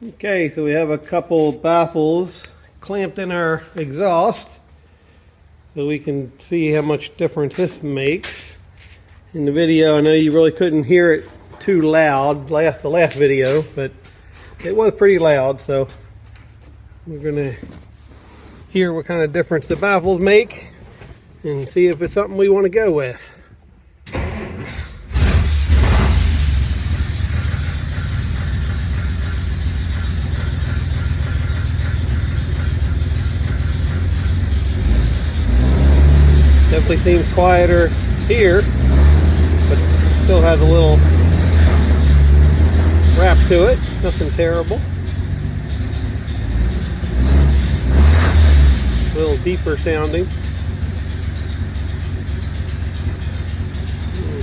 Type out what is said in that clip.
Okay, so we have a couple baffles clamped in our exhaust so we can see how much difference this makes. In the video, I know you really couldn't hear it too loud, the last video, but it was pretty loud, so we're gonna hear what kind of difference the baffles make and see if it's something we want to go with. Definitely seems quieter here, but still has a little rap to it. Nothing terrible. A little deeper sounding.